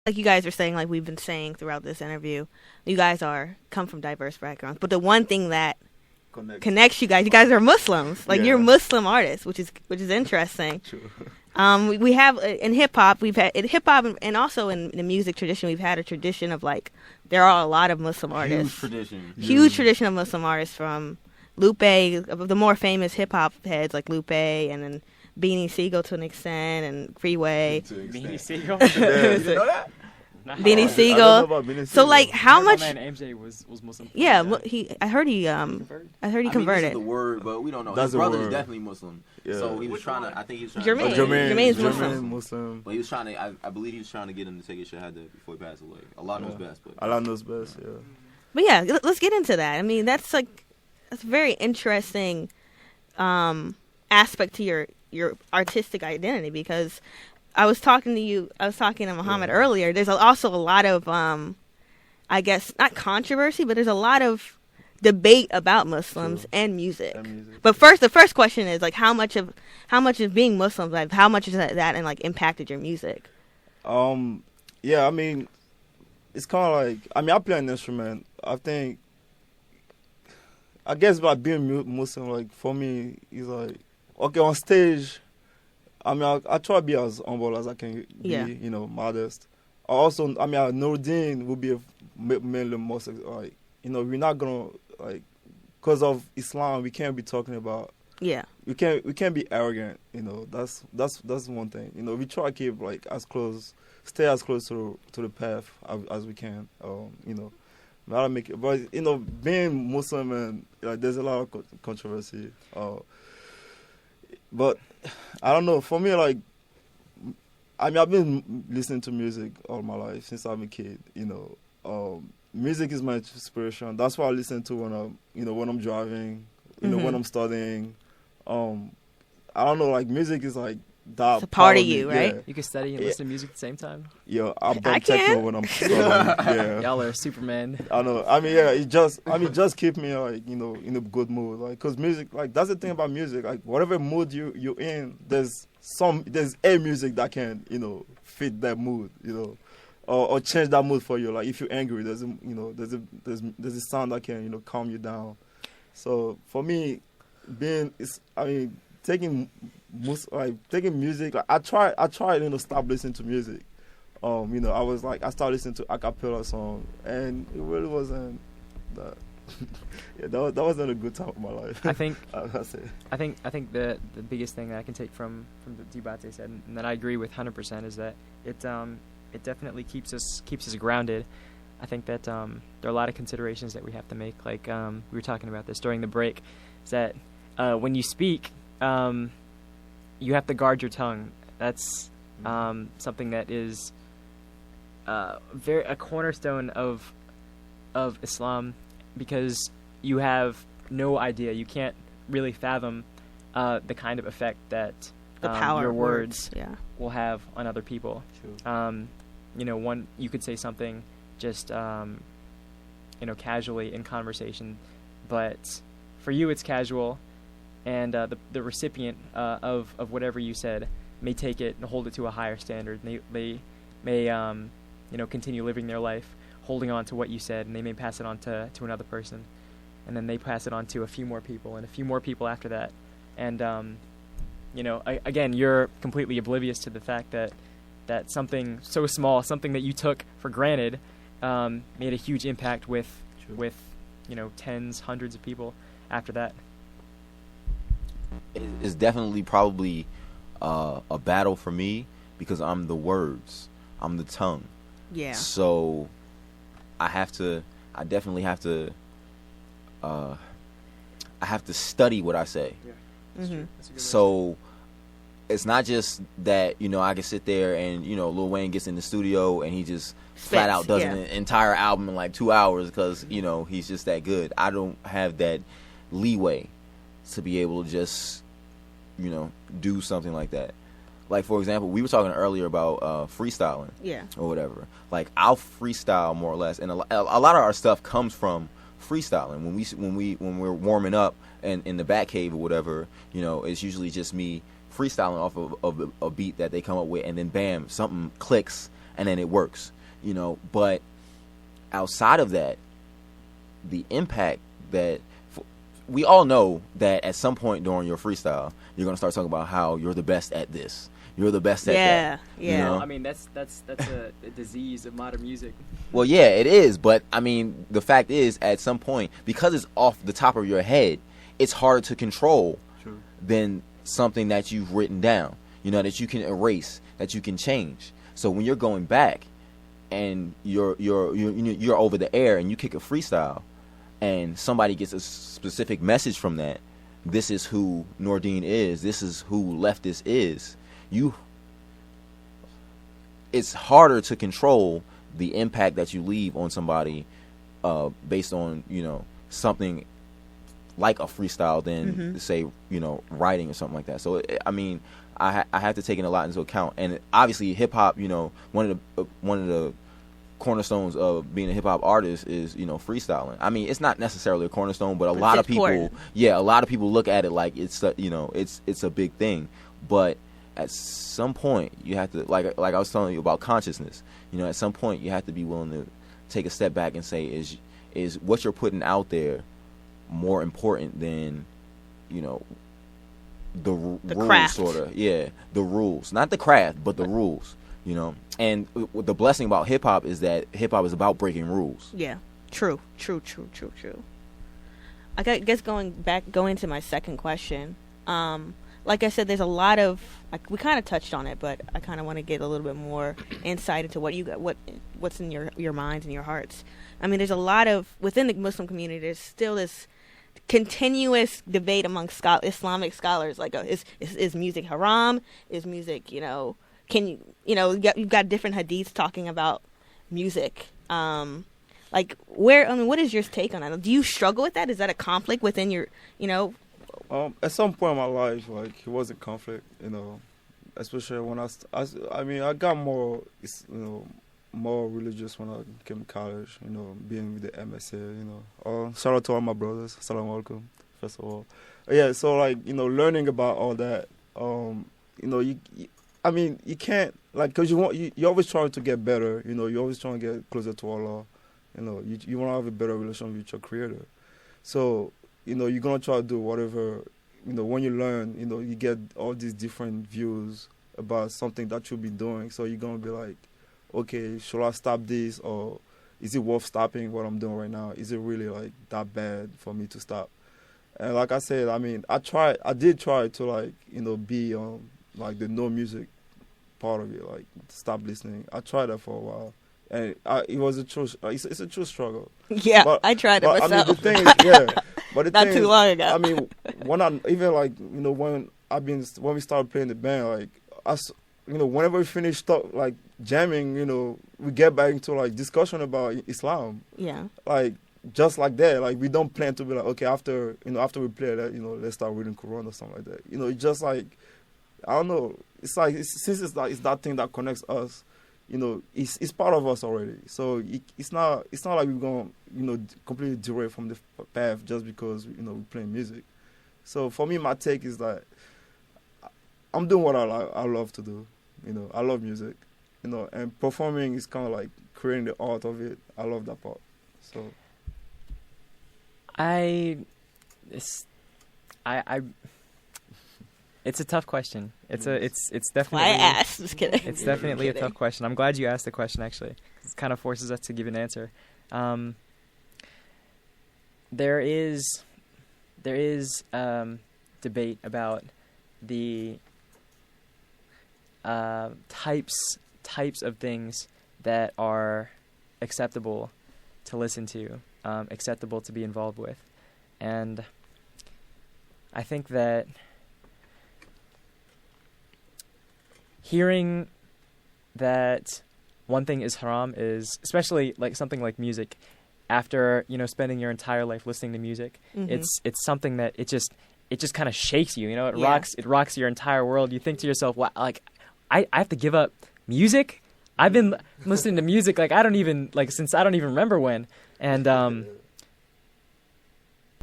like you guys are saying, like we've been saying throughout this interview, you guys come from diverse backgrounds. But the one thing that connects you guys are Muslims. Like you're Muslim artists, which is interesting. True. We have in hip hop, and also in the music tradition, we've had a tradition of like there are a lot of Muslim artists. Huge tradition of Muslim artists, from Lupe, the more famous hip hop heads like Lupe, and then Beanie Siegel to an extent, and Freeway. Beanie Siegel. You know that? Beanie Siegel. I don't know about Beanie So Siegel. like, how much? My man MJ was Muslim. Yeah, I heard he converted? I heard he I mean, converted. this is the word, but we don't know. That's His the brother is word. definitely Muslim. Yeah. So he was trying to. I think he was trying Jermaine. to. Jermaine's Muslim. Muslim. But he was trying to. I believe he was trying to get him to take his shahada before he passed away. Allah knows best. But Allah knows best. Yeah. But yeah, let's get into that. I mean, that's a very interesting aspect to your artistic identity, because I was talking to Muhammad earlier. There's also a lot of I guess not controversy, but there's a lot of debate about Muslims and music. But the first question is like, how much of being Muslim, like how much is that and like impacted your music? Yeah, I mean, it's kind of like, I mean, I play an instrument. I guess by being Muslim, like for me, it's like, okay, on stage, I mean, I try to be as humble as I can be, you know, modest. Also, I mean, Nuruddin will be mainly most, like, you know, we're not gonna, like, because of Islam, we can't be talking about, we can't be arrogant, you know. That's one thing, you know. We try to keep stay as close to the path as we can, you know. Not make it, but you know, being Muslim and like, there's a lot of controversy. But I don't know. For me, like, I mean, I've been listening to music all my life since I'm a kid. You know, music is my inspiration. That's what I listen to when I'm driving. You know, when I'm studying. I don't know. Like, music is like that. It's a part of you, right? You can study and listen to music at the same time. Yeah, I'm I techno can. when I'm studying. Yeah. Y'all are Superman. I know. I mean, yeah. Just keep me like, you know, in a good mood. Like, cause music, like, that's the thing about music. Like, whatever mood you're in, there's a music that can, you know, fit that mood, you know, or change that mood for you. Like, if you're angry, there's a sound that can, you know, calm you down. So for me, taking music, like, I tried, you know, stop listening to music. You know, I started listening to a cappella song, and it really wasn't that. Yeah, that wasn't a good time of my life. I think I think the biggest thing that I can take from the Dibate said, and that I agree with 100%, is that it definitely keeps us grounded. I think that there are a lot of considerations that we have to make. Like, we were talking about this during the break, is that when you speak, you have to guard your tongue. That's something that is a cornerstone of Islam, because you have no idea, you can't really fathom the kind of effect that The power your of words will have on other people. True. You know, you could say something just you know, casually in conversation, but for you it's casual, and the recipient of whatever you said may take it and hold it to a higher standard. They may you know, continue living their life holding on to what you said, and they may pass it on to another person, and then they pass it on to a few more people and a few more people after that. And you know, again, you're completely oblivious to the fact that something so small, something that you took for granted, made a huge impact with you know, tens, hundreds of people after that. It's definitely probably a battle for me, because I'm the words, I'm the tongue. Yeah. So I definitely have to study what I say. Yeah. Mm-hmm. So it's not just that, you know, I can sit there and, you know, Lil Wayne gets in the studio and he just flat out does an entire album in like 2 hours because, you know, he's just that good. I don't have that leeway to be able to just, you know, do something like that. Like, for example, we were talking earlier about freestyling, or whatever. Like, I'll freestyle more or less, and a lot of our stuff comes from freestyling. When we're warming up and in the back cave or whatever, you know, it's usually just me freestyling off of a beat that they come up with, and then bam, something clicks, and then it works, you know. But outside of that, the impact that we all know that at some point during your freestyle, you're going to start talking about how you're the best at this. You're the best at that. Yeah. You know? I mean, that's a disease of modern music. Well, yeah, it is. But, I mean, the fact is, at some point, because it's off the top of your head, it's harder to control than something that you've written down, you know, that you can erase, that you can change. So when you're going back and you're over the air and you kick a freestyle and somebody gets a specific message from that, this is who Nordine is, this is who Leftist is, it's harder to control the impact that you leave on somebody based on, you know, something like a freestyle than say, you know, writing or something like that. So I mean, I have to take it a lot into account. And obviously hip hop, you know, one of the cornerstones of being a hip hop artist is, you know, freestyling. I mean, it's not necessarily a cornerstone, but a lot of people look at it like it's you know, it's a big thing. But at some point you have to, like I was telling you about consciousness, you know, at some point you have to be willing to take a step back and say, is what you're putting out there more important than, you know, the rules, craft. sort of. Yeah, the rules. Not the craft, but the rules, you know. And the blessing about hip-hop is that hip-hop is about breaking rules. Yeah. True. I guess going to my second question, like I said, there's a lot of, like, we kind of touched on it, but I kind of want to get a little bit more insight into what you got, what's in your minds and your hearts. I mean, there's a lot of, within the Muslim community, there's still this continuous debate among Islamic scholars, like, is music haram? Is music, you know, can you, you know, you've got different hadiths talking about music. Like, what is your take on that? Do you struggle with that? Is that a conflict within your, you know? At some point in my life, like, it was a conflict, you know, especially when I got more, you know, more religious when I came to college, you know, being with the MSA, you know. Shout out to all my brothers, assalamu alaikum, first of all. Yeah, so, like, you know, learning about all that, you know, you can't, like, because you're always trying to get better, you know, you're always trying to get closer to Allah, you know, you want to have a better relation with your creator. So, you know, you're going to try to do whatever, you know, when you learn, you know, you get all these different views about something that you'll be doing. So you're going to be like, okay, should I stop this, or is it worth stopping what I'm doing right now? Is it really, like, that bad for me to stop? And like I said, I mean, I did try to, like, you know, be on, like, the no music part of it, like, stop listening. I tried that for a while. And it was it's a true struggle. Yeah, but, I tried it myself. I mean, the thing is, yeah, but the not thing too is, long ago. I mean, when we started playing the band, like, you know, whenever we finish like jamming, you know, we get back into, like, discussion about Islam. Yeah. Like, just like that, like, we don't plan to be like, okay, after we play that, you know, let's start reading Quran or something like that. You know, it's just like, I don't know. It's like since it's that thing that connects us. You know, it's part of us already. So it's not like we're going to, you know, completely derail from the path just because, you know, we're playing music. So for me, my take is that I'm doing what I love to do. You know, I love music. You know, and performing is kind of like creating the art of it. I love that part. So It's a tough question. It's definitely. Why I asked? Just kidding. It's definitely a tough question. I'm glad you asked the question. Actually, it kind of forces us to give an answer. There is debate about the types of things that are acceptable to listen to, acceptable to be involved with, and I think that hearing that one thing is haram is, especially like something like music, after, you know, spending your entire life listening to music, it's something that it just kind of shakes you, you know, it rocks your entire world. You think to yourself, wow, like I have to give up music? I've been listening to music like I don't even remember when. And